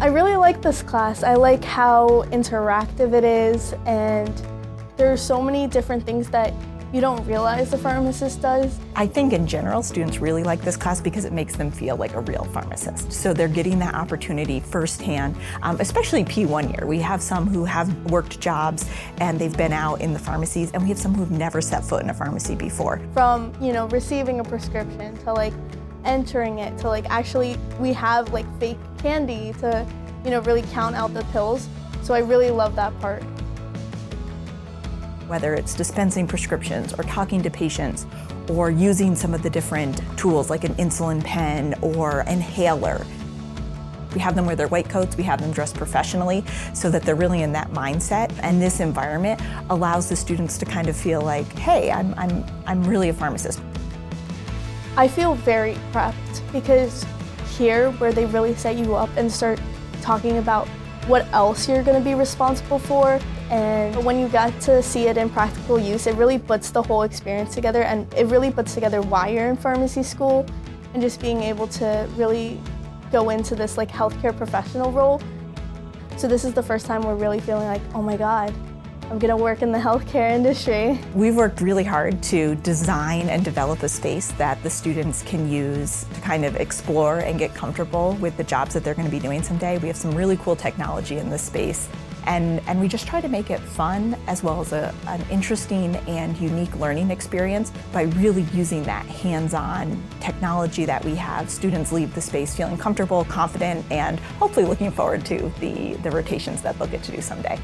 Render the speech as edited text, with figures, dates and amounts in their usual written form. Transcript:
I really like this class. I like how interactive it is, and there are so many different things that you don't realize the pharmacist does. I think in general, students really like this class because it makes them feel like a real pharmacist. So they're getting that opportunity firsthand, especially P1 year. We have some who have worked jobs and they've been out in the pharmacies, and we have some who've never set foot in a pharmacy before. From, receiving a prescription to entering it to actually we have fake candy to, really count out the pills. So I really love that part. Whether it's dispensing prescriptions or talking to patients or using some of the different tools like an insulin pen or inhaler. We have them wear their white coats, we have them dressed professionally so that they're really in that mindset. And this environment allows the students to kind of feel like, hey, I'm really a pharmacist. I feel very prepped because here where they really set you up and start talking about what else you're going to be responsible for. And when you get to see it in practical use, it really puts the whole experience together, and it really puts together why you're in pharmacy school and just being able to really go into this healthcare professional role. So this is the first time we're really feeling like, oh my God, I'm gonna work in the healthcare industry. We've worked really hard to design and develop a space that the students can use to kind of explore and get comfortable with the jobs that they're gonna be doing someday. We have some really cool technology in this space. And we just try to make it fun as well as an interesting and unique learning experience by really using that hands-on technology that we have. Students leave the space feeling comfortable, confident, and hopefully looking forward to the rotations that they'll get to do someday.